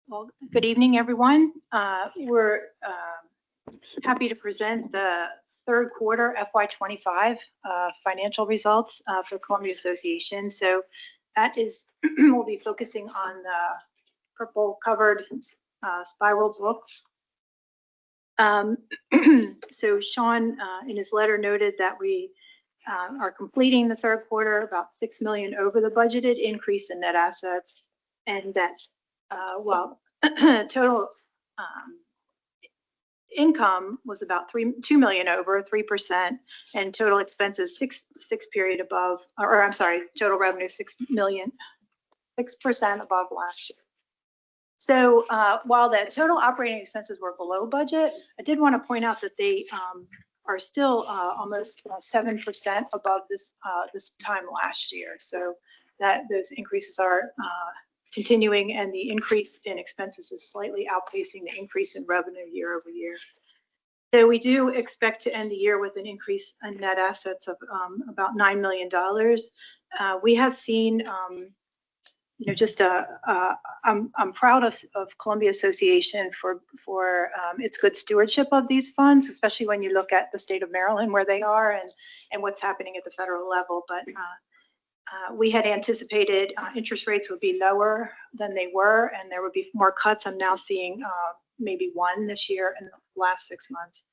Well, good evening, everyone. We're happy to present the third quarter FY25 financial results for Columbia Association. So that is, we'll be focusing on the purple covered spiral book. So Sean, in his letter, noted that we are completing the third quarter about $6 million over the budgeted increase in net assets, and that while total income was about $2 million over 3%, and total expenses six period above, or I'm sorry, total revenue 6 million, 6% above last year. So while the total operating expenses were below budget, I did want to point out that they are still almost 7% above this time last year. So that those increases are continuing, and the increase in expenses is slightly outpacing the increase in revenue year over year. So we do expect to end the year with an increase in net assets of about $9 million. We have seen, just I'm proud of Columbia Association for its good stewardship of these funds, especially when you look at the state of Maryland where they are and what's happening at the federal level. But we had anticipated interest rates would be lower than they were, and there would be more cuts. I'm now seeing maybe one this year in the last 6 months.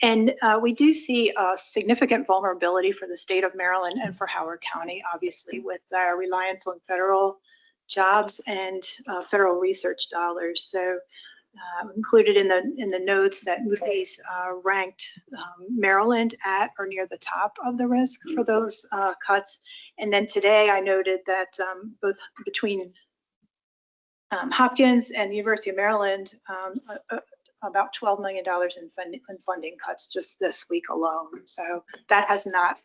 And we do see a significant vulnerability for the state of Maryland and for Howard County, obviously, with our reliance on federal jobs and federal research dollars. So included in the notes that Moody's ranked Maryland at or near the top of the risk for those cuts. And then today I noted that both between Hopkins and the University of Maryland, about $12 million in funding cuts just this week alone. So that has not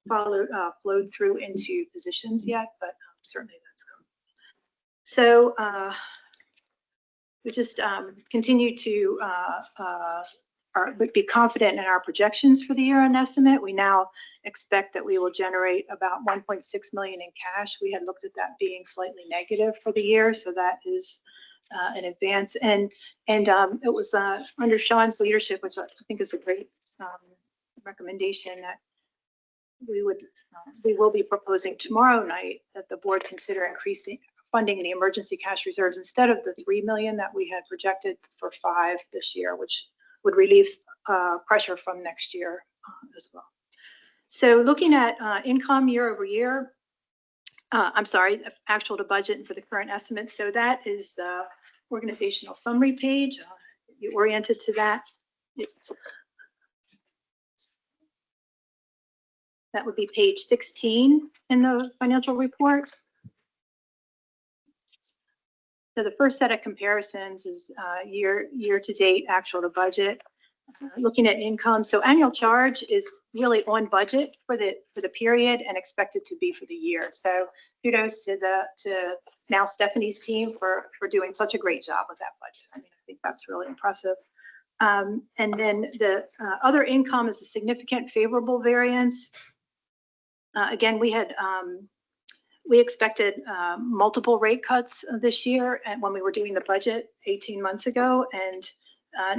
flowed through into positions yet, but certainly that's coming. So we just continue to be confident in our projections for the year-end estimate. We now expect that we will generate about $1.6 million in cash. We had looked at that being slightly negative for the year, so that is an advance. And it was under Sean's leadership, which I think is a great recommendation, that we will be proposing tomorrow night that the board consider increasing funding the emergency cash reserves instead of the $3 million that we had projected for 5 this year, which would relieve pressure from next year as well. So looking at income year over year, I'm sorry, actual to budget and for the current estimate. So that is the organizational summary page. You oriented to that. That would be page 16 in the financial report. So the first set of comparisons is year to date, actual to budget. Looking at income, so annual charge is really on budget for the period and expected to be for the year. So kudos to now Stephanie's team for doing such a great job with that budget. I mean, I think that's really impressive. And then the other income is a significant favorable variance. Again, we expected multiple rate cuts this year, and when we were doing the budget 18 months ago, and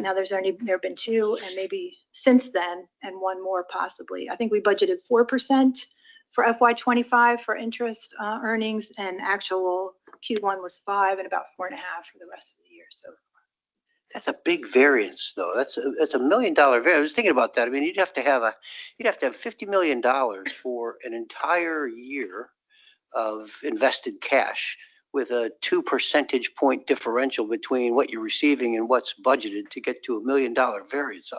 now there have been 2, and maybe since then, and 1 more possibly. I think we budgeted 4% for FY25 for interest earnings, and actual Q1 was 5 and about 4.5 for the rest of the year. So that's a big variance, though. That's a $1 million variance. I was thinking about that. I mean, you'd have to have $50 million for an entire year of invested cash, with a 2 percentage point differential between what you're receiving and what's budgeted to get to $1 million variance.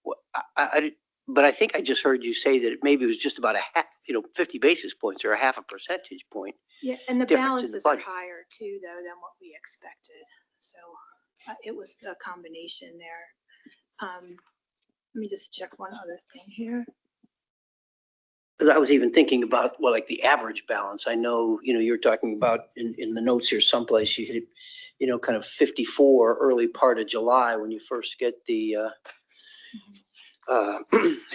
But I think I just heard you say that maybe it was just about 50 basis points or a half a percentage point. Yeah, and the balances are higher too, though, than what we expected. So it was a combination there. Let me just check one other thing here. I was even thinking about, well, like the average balance. I know, you're talking about in the notes here someplace, you hit, kind of 54 early part of July when you first get the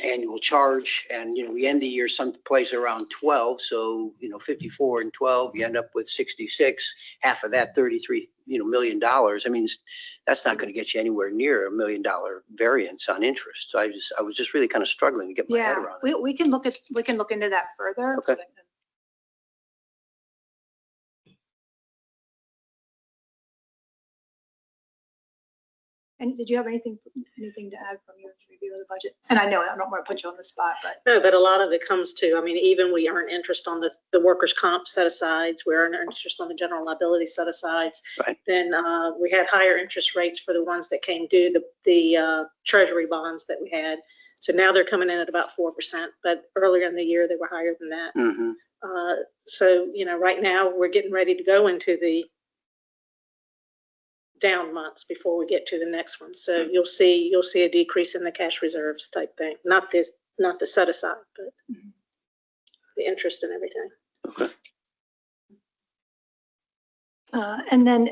annual charge, and we end the year someplace around 12. So 54 and 12, you end up with 66. Half of that, $33 million. I mean, that's not going to get you anywhere near $1 million variance on interest. So I was just really kind of struggling to get my head around it. We can look into that further. Okay. And did you have anything to add from your review of the budget? And I know I don't want to put you on the spot, but. No, but a lot of it comes to, I mean, even we earn interest on the workers' comp set-asides, we earn interest on the general liability set-asides. Right. Then we had higher interest rates for the ones that came due, the treasury bonds that we had. So now they're coming in at about 4%, but earlier in the year they were higher than that. Mm-hmm. So, right now we're getting ready to go into the down months before we get to the next one. So you'll see a decrease in the cash reserves type thing. Not the set aside, but the interest and everything. Okay. And then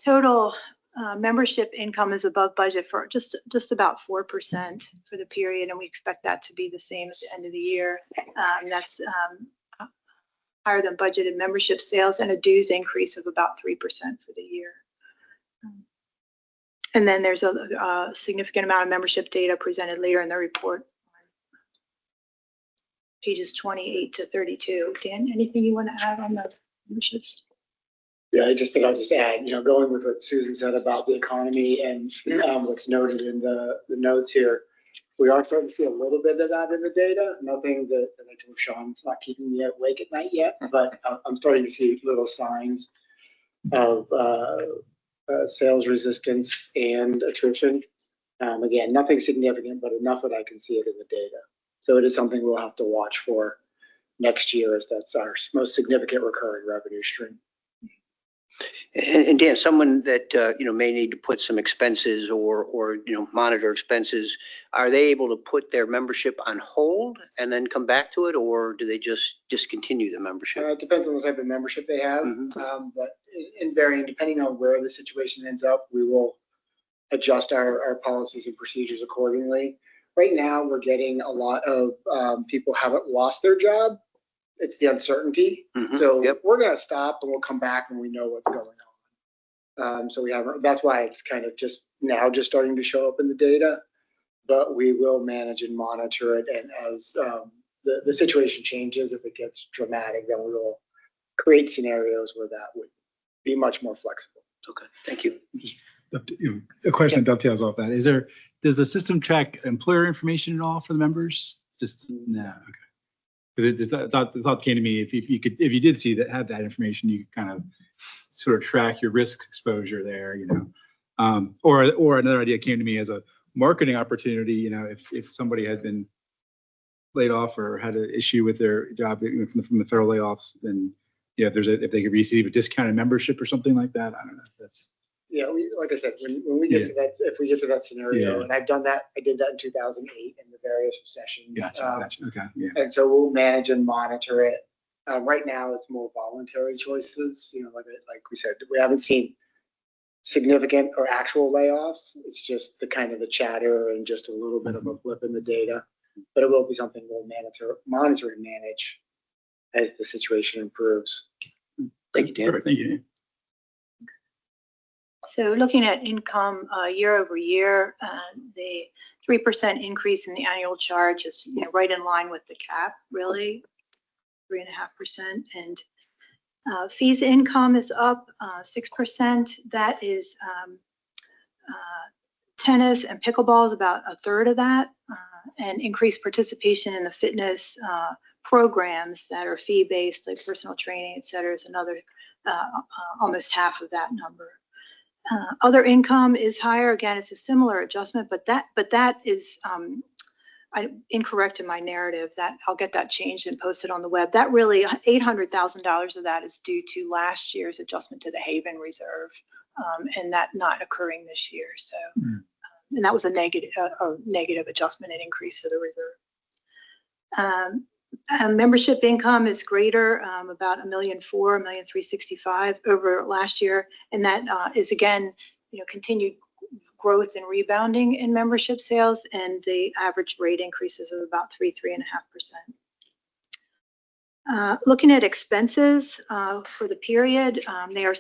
total membership income is above budget for just about 4% for the period, and we expect that to be the same at the end of the year. That's higher than budgeted membership sales and a dues increase of about 3% for the year. And then there's a significant amount of membership data presented later in the report, pages 28 to 32. Dan, anything you want to add on the memberships? Yeah, I just think I'll just add, going with what Susan said about the economy and what's noted in the notes here, we are starting to see a little bit of that in the data. Nothing that I told Sean, it's not keeping me awake at night yet, but I'm starting to see little signs of sales resistance and attrition. Again, nothing significant, but enough that I can see it in the data. So it is something we'll have to watch for next year, as that's our most significant recurring revenue stream. And Dan, someone that may need to put some expenses or monitor expenses, are they able to put their membership on hold and then come back to it, or do they just discontinue the membership? It depends on the type of membership they have, but in varying, depending on where the situation ends up, we will adjust our policies and procedures accordingly. Right now, we're getting a lot of people haven't lost their job. It's the uncertainty. So we're going to stop and we'll come back when we know what's going on. So we haven't, that's why it's kind of just starting to show up in the data, but we will manage and monitor it. And as the situation changes, if it gets dramatic, then we will create scenarios where that would be much more flexible. Okay, thank you. A question that dovetails off that. Does the system track employer information at all for the members? Just no, okay. Because the thought came to me, if you did see that, had that information, you could kind of sort of track your risk exposure there, or another idea came to me as a marketing opportunity. If somebody had been laid off or had an issue with their job from the federal layoffs, then if they could receive a discounted membership or something like that. I don't know if that's. Yeah, like I said, when we get to that, if we get to that scenario, and I did that in 2008 in the various recessions. Gotcha. Okay. Yeah. And so we'll manage and monitor it. Right now, it's more voluntary choices. Like we said, we haven't seen significant or actual layoffs. It's just the kind of the chatter and just a little bit of a blip in the data. But it will be something we'll monitor and manage as the situation improves. Thank you, Dan. Perfect. Thank you. So looking at income year over year, the 3% increase in the annual charge is right in line with the cap, really, 3.5%. And fees income is up 6%. That is tennis and pickleball is about a third of that, and increased participation in the fitness programs that are fee-based, like personal training, et cetera, is another almost half of that number. Other income is higher. Again, it's a similar adjustment, but that is incorrect in my narrative. That I'll get that changed and posted on the web. That really $800,000 of that is due to last year's adjustment to the Haven Reserve, and that not occurring this year. So, and that was a negative adjustment and increase to the reserve. Membership income is greater, about $1,400,000, $1,365,000 over last year, and that is again, continued growth and rebounding in membership sales, and the average rate increases of about 3.5%. Looking at expenses for the period, they are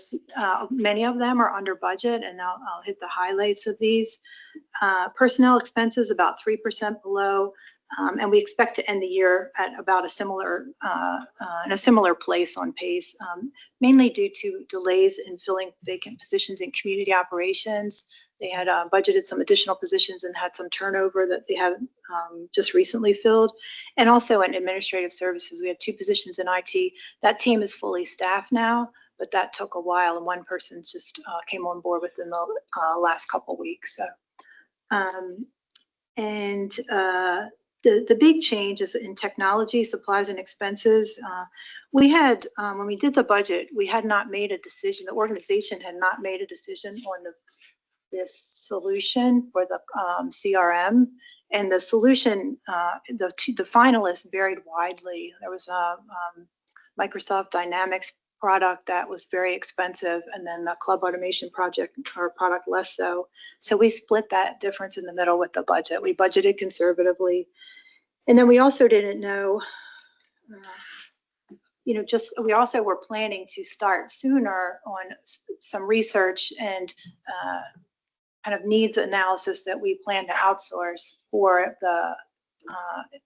many of them are under budget, and I'll hit the highlights of these. Personnel expenses about 3% below, and we expect to end the year at about a similar in a similar place on pace, mainly due to delays in filling vacant positions in community operations. They had budgeted some additional positions and had some turnover that they have just recently filled. And also in administrative services, we had 2 positions in IT. That team is fully staffed now, but that took a while, and one person just came on board within the last couple weeks. So, the big change is in technology, supplies, and expenses. We had, when we did the budget, we had not made a decision. The organization had not made a decision on this solution for the CRM, and the solution, the finalists varied widely. There was a Microsoft Dynamics product that was very expensive, and then the club automation project or product less so. So we split that difference in the middle with the budget. We budgeted conservatively, and then we also didn't know. We also were planning to start sooner on some research and kind of needs analysis that we plan to outsource for the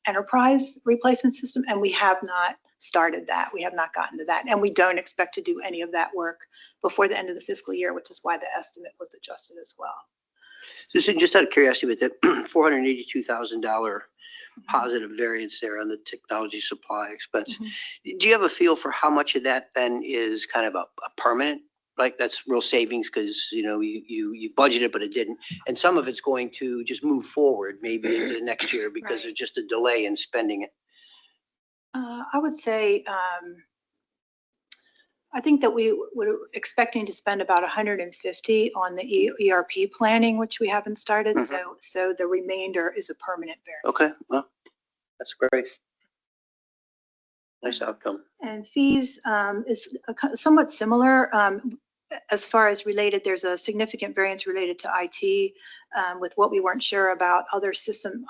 enterprise replacement system, and we have not started that. We have not gotten to that, and we don't expect to do any of that work before the end of the fiscal year, which is why the estimate was adjusted as well. So just out of curiosity, with that $482,000 positive variance there on the technology supply expense, do you have a feel for how much of that then is kind of a permanent? Like that's real savings because you budgeted but it didn't, and some of it's going to just move forward maybe into the next year because there's just a delay in spending it. I would say I think that we were expecting to spend about 150 on the ERP planning, which we haven't started. So the remainder is a permanent variance. Okay, well, that's great. Nice outcome. And fees is somewhat similar. As far as related, there's a significant variance related to IT with what we weren't sure about other system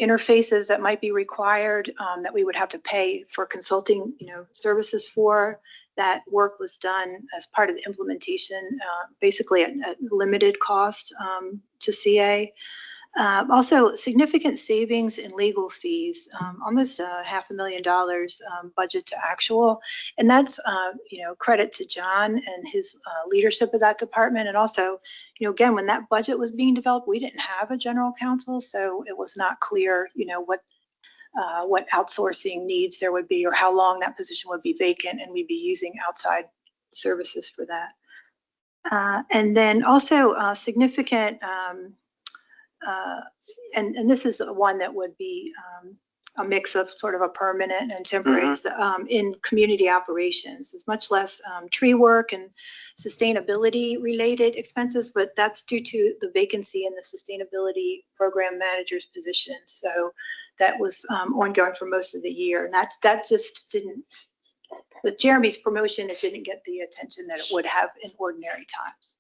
interfaces that might be required that we would have to pay for consulting, services for. That work was done as part of the implementation, basically at limited cost to CA. Also, significant savings in legal fees, almost $500,000 budget to actual, and that's credit to John and his leadership of that department. And also, again, when that budget was being developed, we didn't have a general counsel, so it was not clear, what outsourcing needs there would be or how long that position would be vacant, and we'd be using outside services for that. And then also significant. And this is one that would be a mix of sort of a permanent and temporary in community operations. There's much less tree work and sustainability related expenses, but that's due to the vacancy in the sustainability program manager's position. So that was ongoing for most of the year, and that just didn't, with Jeremy's promotion, it didn't get the attention that it would have in ordinary times.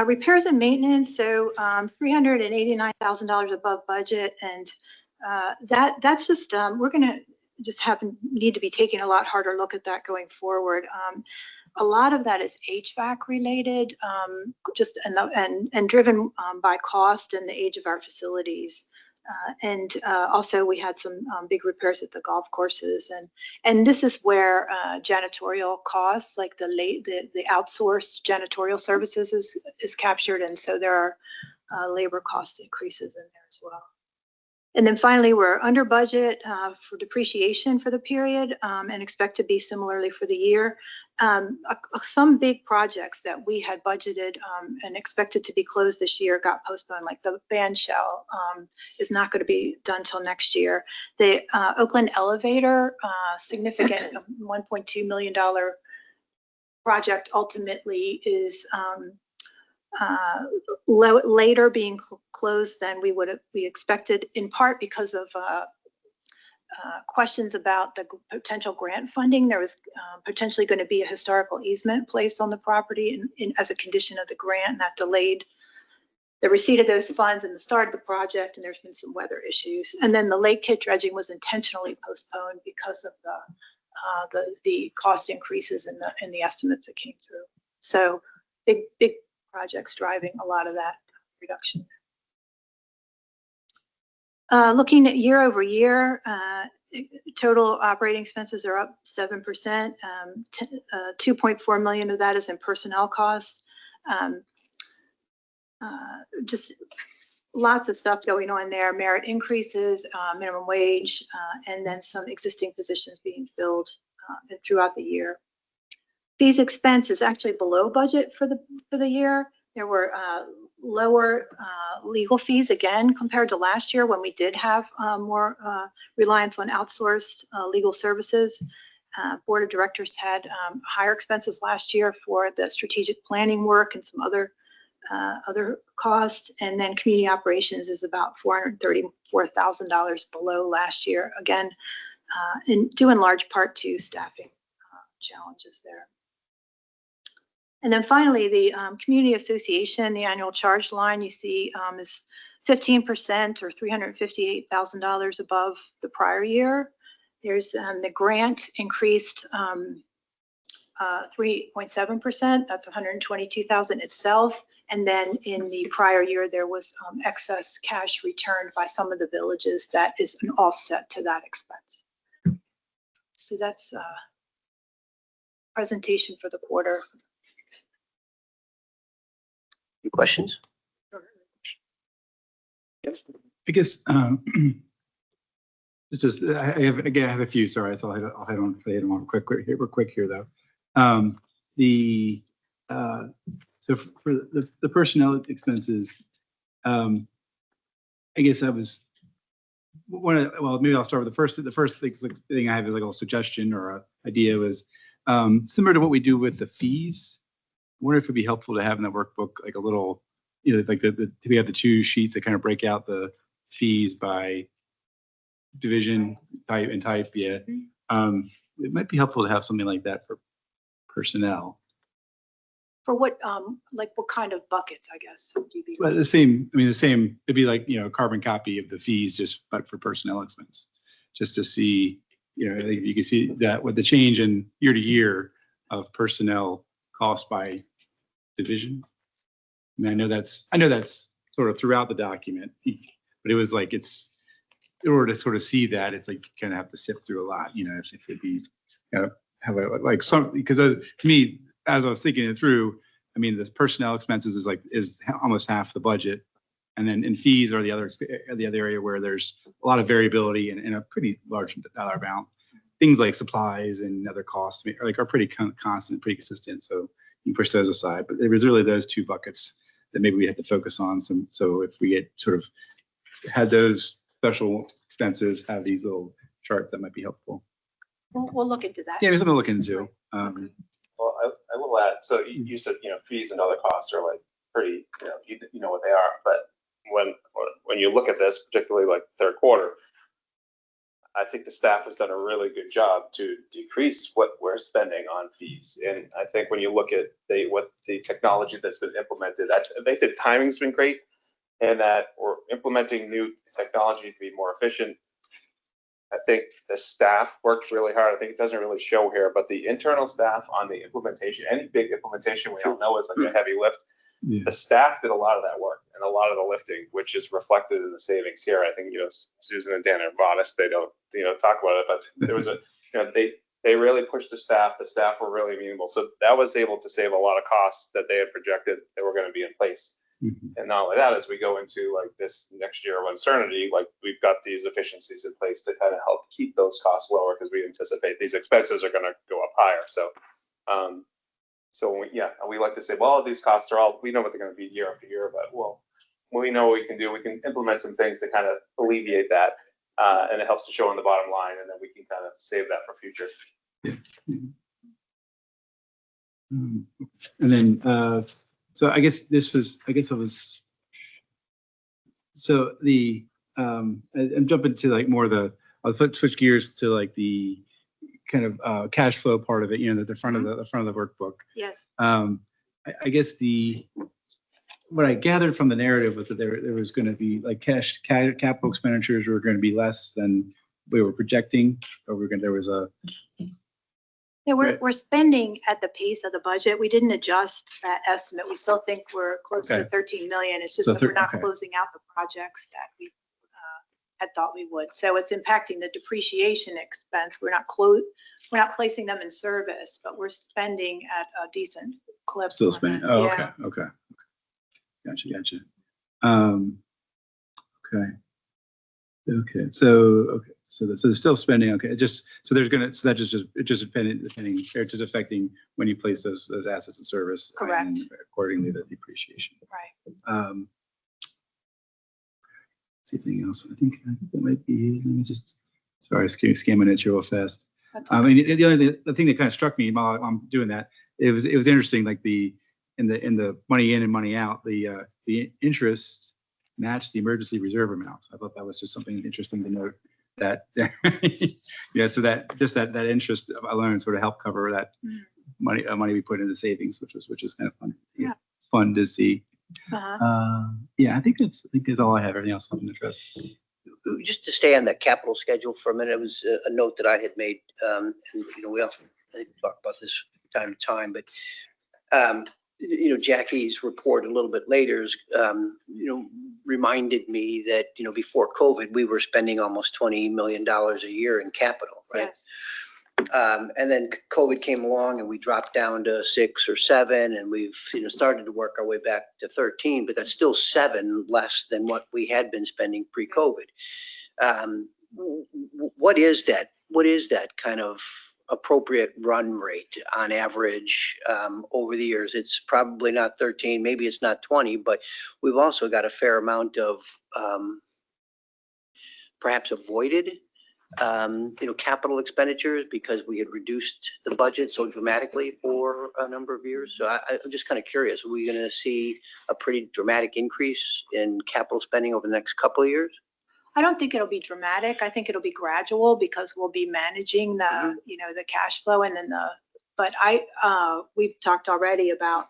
Repairs and maintenance, so $389,000 above budget, and that's just we're going to just need to be taking a lot harder look at that going forward. A lot of that is HVAC related, just and driven by cost and the age of our facilities. And also we had some big repairs at the golf courses, and this is where janitorial costs, like the outsourced janitorial services is captured, and so there are labor cost increases in there as well. And then finally, we're under budget for depreciation for the period and expect to be similarly for the year. Some big projects that we had budgeted and expected to be closed this year got postponed, like the band shell is not going to be done till next year. The Oakland elevator, significant $1.2 million project, ultimately is later being closed than we expected, in part because of questions about the potential grant funding. There was potentially going to be a historical easement placed on the property as a condition of the grant, and that delayed the receipt of those funds and the start of the project, and there's been some weather issues. And then the lake kit dredging was intentionally postponed because of the cost increases in the estimates that came through. So big projects driving a lot of that reduction. Looking at year over year, total operating expenses are up 7%. 2.4 million of that is in personnel costs. Just lots of stuff going on there, merit increases, minimum wage, and then some existing positions being filled throughout the year. Fees expense is actually below budget for the year. There were lower legal fees again compared to last year when we did have more reliance on outsourced legal services. Board of Directors had higher expenses last year for the strategic planning work and some other costs. And then community operations is about $434,000 below last year, again, due in large part to staffing challenges there. And then finally, the community association, the annual charge line you see is 15% or $358,000 above the prior year. There's the grant increased 3.7%. That's 122,000 itself. And then in the prior year, there was excess cash returned by some of the villages that is an offset to that expense. So that's presentation for the quarter. Any questions? I guess it's just I have a few. Sorry, so I'll head on real quick here though. So for the personnel expenses, I guess I was maybe I'll start with the first thing I have is like a little suggestion or a idea was similar to what we do with the fees. I wonder if it'd be helpful to have in the workbook like a little, like we have the two sheets that kind of break out the fees by division type and type. Yeah, it might be helpful to have something like that for personnel. For what, like what kind of buckets, I guess? Well, the same. It'd be like a carbon copy of the fees, but for personnel expense, just to see, you can see that with the change in year to year of personnel cost by division. And I know that's sort of throughout the document, but it was like in order to sort of see that, it's like you kind of have to sift through a lot, if it'd be have because to me, as I was thinking it through, the personnel expenses is almost half the budget, and then in fees are the other area where there's a lot of variability and a pretty large dollar amount. Things like supplies and other costs are pretty constant, pretty consistent. So you push those aside, but it was really those two buckets that maybe we have to focus on. So if we get sort of had those special expenses, have these little charts that might be helpful. We'll look into that. Yeah, there's something to look into. Well, I will add. So you said fees and other costs are like pretty you know what they are. But when you look at this, particularly like third quarter, I think the staff has done a really good job to decrease what we're spending on fees. And I think when you look at what the technology that's been implemented, I think the timing's been great, and that we're implementing new technology to be more efficient. I think the staff worked really hard. I think it doesn't really show here, but the internal staff on the implementation, any big implementation, we all know is like a heavy lift. Yeah. The staff did a lot of that work and a lot of the lifting, which is reflected in the savings here. I think Susan and Dan are modest. They don't talk about it, but there was they really pushed the staff. The staff were really amenable, so that was able to save a lot of costs that they had projected that were going to be in place. Mm-hmm. And not only that, as we go into like this next year of uncertainty, like we've got these efficiencies in place to kind of help keep those costs lower, because we anticipate these expenses are going to go up higher. So we like to say, well, these costs we know what they're going to be year after year, but we know what we can do. We can implement some things to kind of alleviate that, and it helps to show on the bottom line, and then we can kind of save that for future. Yeah. And then, so I guess I'm jumping to like more the I'll switch gears to like the kind of cash flow part of it, the front of the front of the workbook. Yes. I guess what I gathered from the narrative was that there was going to be like capital expenditures were going to be less than we were projecting, or there was a. Yeah, Right. we're spending at the pace of the budget. We didn't adjust that estimate. We still think we're close to Okay. 13 million. It's just So that we're not okay. closing out the projects that we had thought we would. So it's impacting the depreciation expense. We're not placing them in service, but we're spending at a decent clip. Still on spending. that. Oh, Yeah. okay. Gotcha. Okay. So they're still spending. Okay. It just affecting when you place those assets in service. Correct. And accordingly, the depreciation. Right. See anything else? I think that might be. Let me just. Sorry, scamming it real fast. That's I mean, the thing that kind of struck me while I'm doing that, it was interesting. Like in the money in and money out, the interest matched the emergency reserve amounts. I thought that was just something interesting to note. That yeah, so that interest alone sort of helped cover that money we put into savings, which is kind of fun. Yeah. Fun to see. Uh-huh. Yeah, I think that's all I have. Everything else is in the trust. Just to stay on the capital schedule for a minute, it was a note that I had made, and we often talk about this time to time, but Jackie's report a little bit later, reminded me that, before COVID, we were spending almost $20 million a year in capital, right? Yes. And then COVID came along and we dropped down to 6 or 7, and we've, started to work our way back to 13, but that's still 7 less than what we had been spending pre-COVID. What is that kind of appropriate run rate on average over the years? It's probably not 13, maybe it's not 20, but we've also got a fair amount of perhaps avoided capital expenditures because we had reduced the budget so dramatically for a number of years. So I'm just kind of curious, are we going to see a pretty dramatic increase in capital spending over the next couple of years? I don't think it'll be dramatic. I think it'll be gradual because we'll be managing the, the cash flow and then but we've talked already about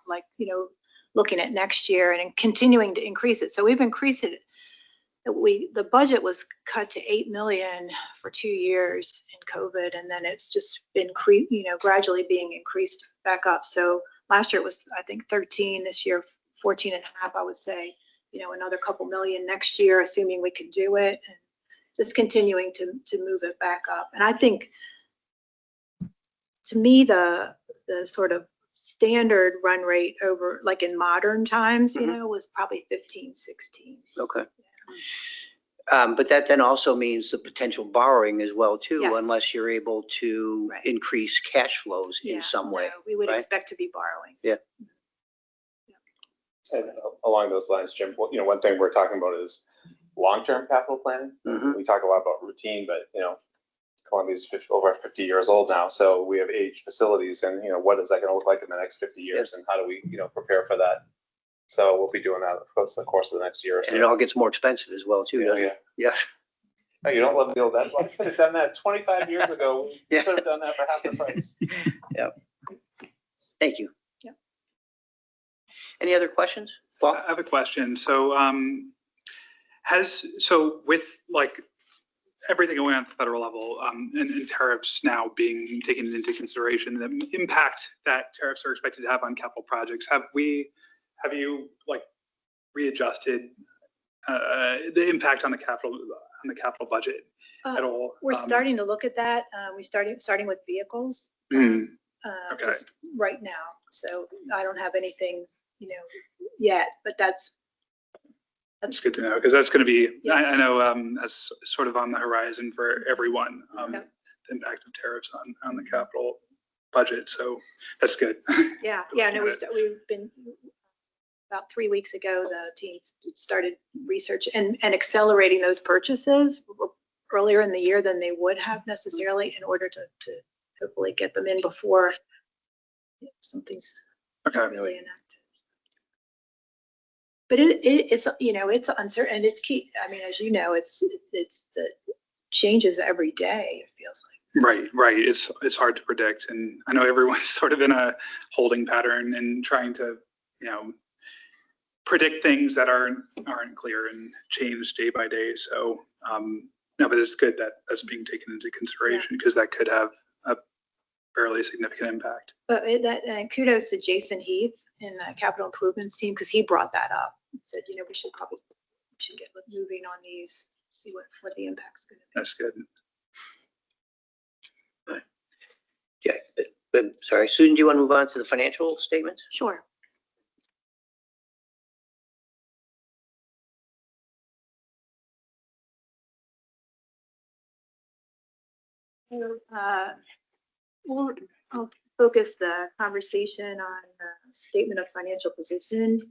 looking at next year and continuing to increase it. So we've increased it. The budget was cut to 8 million for 2 years in COVID, and then it's just been gradually being increased back up. So last year it was, I think, 13. This year 14 and a half, I would say. Another couple million next year, assuming we can do it, and just continuing to move it back up. And I think, to me, the sort of standard run rate over, like in modern times, was probably 15, 16. Okay. But that then also means the potential borrowing as well too, Yes. unless you're able to increase cash flows in some way. No, we would right? expect to be borrowing. Yeah. And along those lines, Jim, one thing we're talking about is long-term capital planning. Mhm. We talk a lot about routine, but Columbia's over 50 years old now, so we have aged facilities, and what is that going to look like in the next 50 years, and how do we prepare for that? So we'll be doing that across the course of the next year or so. And it all gets more expensive as well too, doesn't it? Yeah. Oh, you don't love the old, I could have done that 25 years ago. We Yeah. could have done that for half the price. Thank you. Yep. Any other questions? Paul? I have a question. So with everything going on at the federal level and tariffs now being taken into consideration, the impact that tariffs are expected to have on capital projects, have you readjusted the impact on the capital budget at all? We're starting to look at that. Starting with vehicles Okay. just right now. So I don't have anything, yet, but that's good to know, because that's going to be, Yeah. I know that's sort of on the horizon for everyone, Yeah. the impact of tariffs on the capital budget. So that's good. Yeah. No, we've been about 3 weeks ago, the teams started research and accelerating those purchases earlier in the year than they would have necessarily in order to hopefully get them in before something's Okay. really enacted. But it's it's uncertain, and it's key. I mean, as you know, it's the changes every day, it feels like. Right. It's hard to predict. And I know everyone's sort of in a holding pattern and trying to, predict things that aren't clear and change day by day. So, no, but it's good that that's being taken into consideration because that could have a fairly significant impact. But kudos to Jason Heath in the capital improvements team, because he brought that up. He said, we should get moving on these, see what the impact's going to be. That's good. Yeah, but sorry, Susan, do you want to move on to the financial statements? Sure. I'll focus the conversation on the statement of financial position.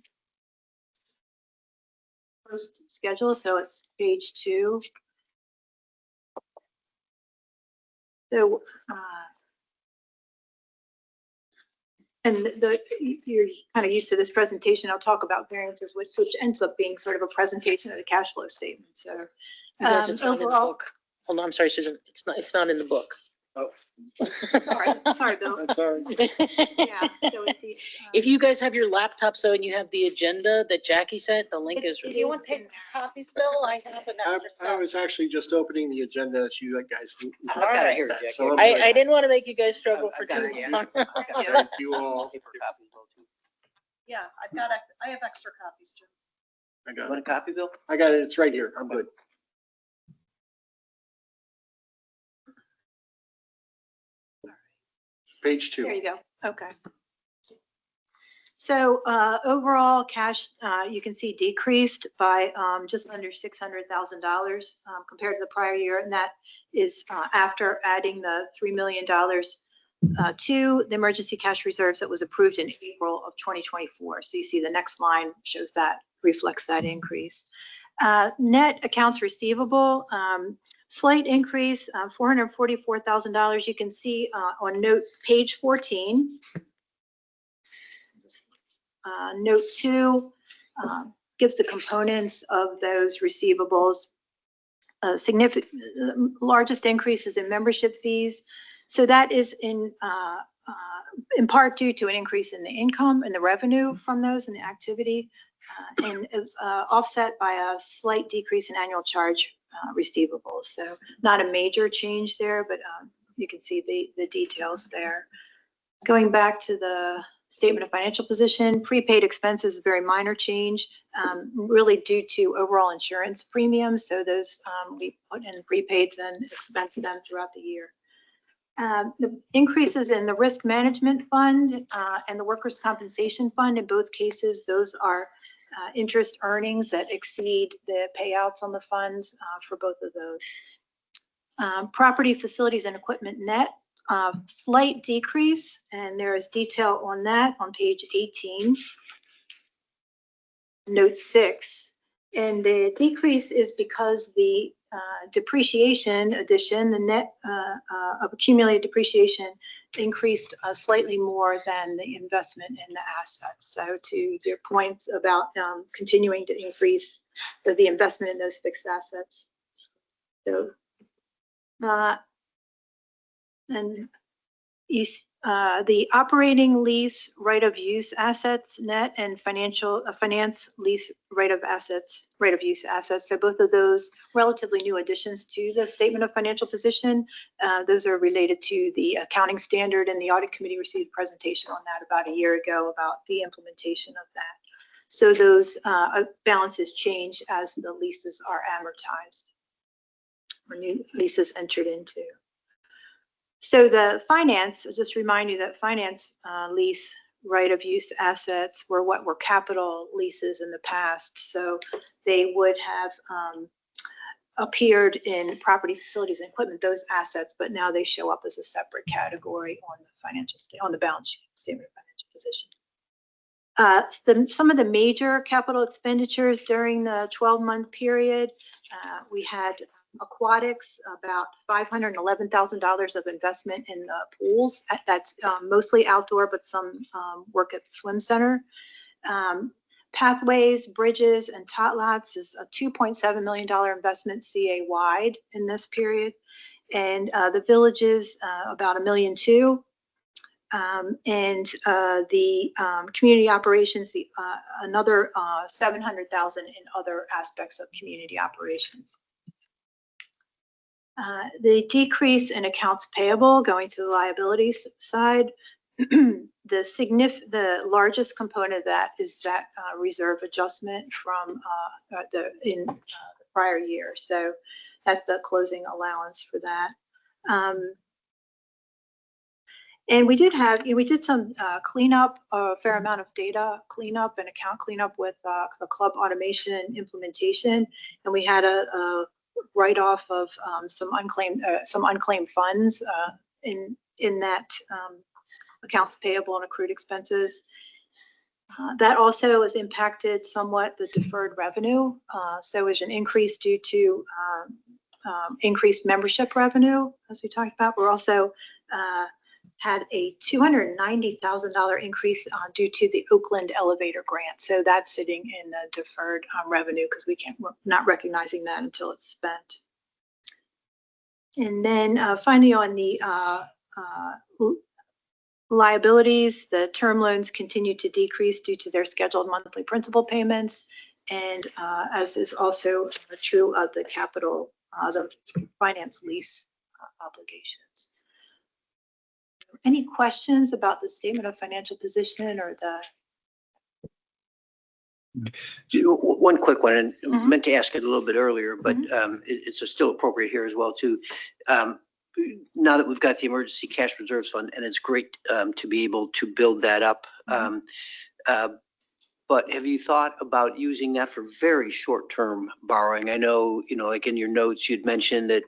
First schedule, so it's page 2. So, and you're kind of used to this presentation. I'll talk about variances, which ends up being sort of a presentation of the cash flow statement. So, Because it's not in the overall, book. Hold on, I'm sorry, Susan. It's not in the book. Oh, sorry, Bill. that's all right. Yeah, so it's If you guys have your laptop, so and you have the agenda that Jackie sent, the link is. Do you want paper copies, Bill? I have an I was actually just opening the agenda that you guys. I've got it here, that, Jackie. so I'm I good. didn't want to make you guys struggle for I've got too it, yeah. long. Thank you all. Paper copies, though, too. Yeah, I have extra copies, Jim. I You got want it. a copy, Bill? I got it. It's right here. I'm good. Page 2. There you go. Okay. So overall cash, you can see decreased by just under $600,000 compared to the prior year. And that is after adding the $3 million to the emergency cash reserves that was approved in April of 2024. So you see the next line shows that, reflects that increase. Net accounts receivable, slight increase, $444,000. You can see on note page 14. Note 2 gives the components of those receivables. Largest increases in membership fees. So that is in part due to an increase in the income and the revenue from those and the activity. And it was offset by a slight decrease in annual charge receivables. So not a major change there, but you can see the details there. Going back to the statement of financial position, prepaid expenses is a very minor change, really due to overall insurance premiums. So those we put in prepaids and expense them throughout the year. The increases in the risk management fund and the workers' compensation fund, in both cases, those are interest earnings that exceed the payouts on the funds for both of those. Property, facilities, and equipment net, slight decrease, and there is detail on that on page 18, note 6. And the decrease is because the depreciation addition, the net of accumulated depreciation increased slightly more than the investment in the assets. So to your points about continuing to increase the investment in those fixed assets. So, and the operating lease right of use assets net and finance lease right of use assets. So both of those relatively new additions to the statement of financial position. Those are related to the accounting standard, and the audit committee received a presentation on that about a year ago about the implementation of that. So those balances change as the leases are amortized or new leases entered into. So the finance, I'll just remind you that finance lease right of use assets were what were capital leases in the past. So they would have appeared in property, facilities, and equipment, those assets, but now they show up as a separate category on the financial on the balance sheet statement of financial position. Some of the major capital expenditures during the 12-month period, we had aquatics, about $511,000 of investment in the pools. That's mostly outdoor, but some work at the swim center. Pathways, bridges, and tot lots is a $2.7 million investment CA-wide in this period. And the villages, about $1.2 million. And the community operations, another 700,000 in other aspects of community operations. The decrease in accounts payable going to the liabilities side, the largest component of that is that reserve adjustment from the prior year. So that's the closing allowance for that. And we did some cleanup, a fair amount of data cleanup and account cleanup with the club automation implementation, and we had a write-off of some unclaimed funds in that accounts payable and accrued expenses. That also has impacted somewhat the deferred revenue. So there's an increase due to increased membership revenue, as we talked about. We're also had a $290,000 increase due to the Oakland elevator grant. So that's sitting in the deferred revenue because we're not recognizing that until it's spent. And then finally on the liabilities, the term loans continue to decrease due to their scheduled monthly principal payments, and as is also true of the capital, the finance lease obligations. Any questions about the statement of financial position or One quick one, and meant to ask it a little bit earlier, but it's still appropriate here as well too. Now that we've got the emergency cash reserves fund, and it's great to be able to build that up. But have you thought about using that for very short-term borrowing? I know, like in your notes, you'd mentioned that,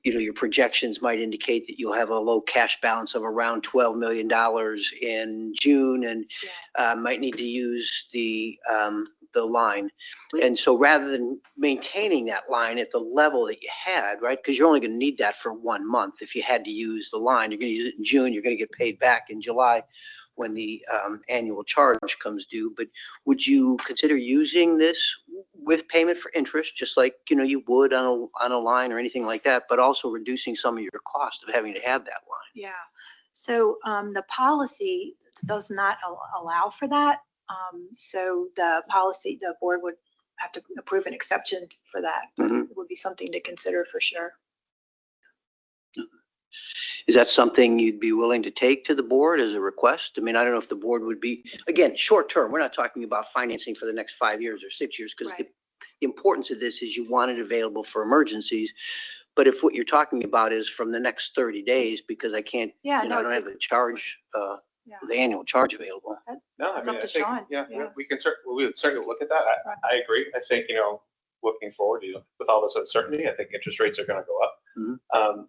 your projections might indicate that you'll have a low cash balance of around $12 million in June, and might need to use the line. And so rather than maintaining that line at the level that you had, right, because you're only going to need that for 1 month. If you had to use the line, you're going to use it in June, you're going to get paid back in July when the annual charge comes due. But would you consider using this with payment for interest, just like you would on a line or anything like that, but also reducing some of your cost of having to have that line? Yeah. So the policy does not allow for that. So the board would have to approve an exception for that. It would be something to consider for sure. Is that something you'd be willing to take to the board as a request? I mean, I don't know if the board would be, again, short term. We're not talking about financing for the next 5 years or 6 years, because the importance of this is you want it available for emergencies. But if what you're talking about is from the next 30 days, because I can't, I don't have the charge, the annual charge available. No, It's I up to think, Sean. we would certainly look at that. I agree. I think, looking forward, with all this uncertainty, I think interest rates are going to go up.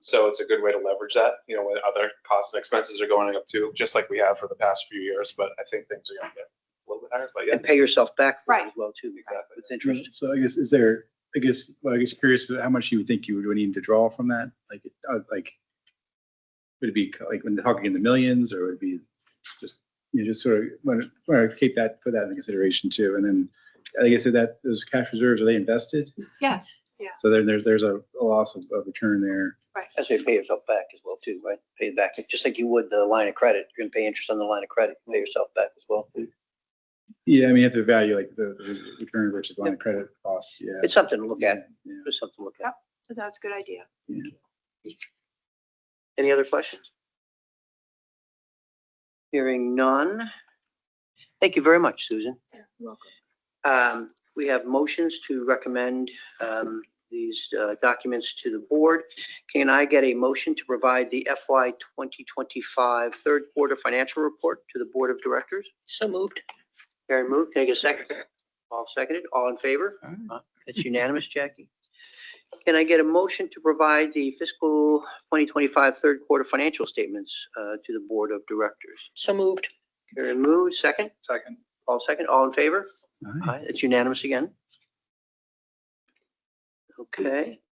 So it's a good way to leverage that, when other costs and expenses are going up too, just like we have for the past few years. But I think things are going to get a little bit higher. But yeah, And pay yourself back for it Right. as well too. Exactly. With interest. So I guess curious how much you would think you would need to draw from that? Like, would it be like when they're talking in the millions, or would it be just, just sort of want to put that in consideration too? And then, like I said, that those cash reserves, are they invested? Yes. Yeah. So there's a loss of return there. Right. That's why you pay yourself back as well too, right? Pay it back, just like you would the line of credit. You're going to pay interest on the line of credit, pay yourself back as well. Yeah, I mean, you have to value like the return versus line of credit cost. Yeah. It's something to look at. Yeah. It's something to look at. So that's a good idea. Yeah. Any other questions? Hearing none. Thank you very much, Susan. You're welcome. We have motions to recommend these documents to the board. Can I get a motion to provide the FY 2025 third quarter financial report to the board of directors? So moved. Karen moved. Can I get a second? All seconded. All in favor? It's unanimous, Jackie. Can I get a motion to provide the fiscal 2025 third quarter financial statements to the board of directors? So moved. Karen moved. Second? Second. All second. All in favor? All right. Aye. It's unanimous again. Okay.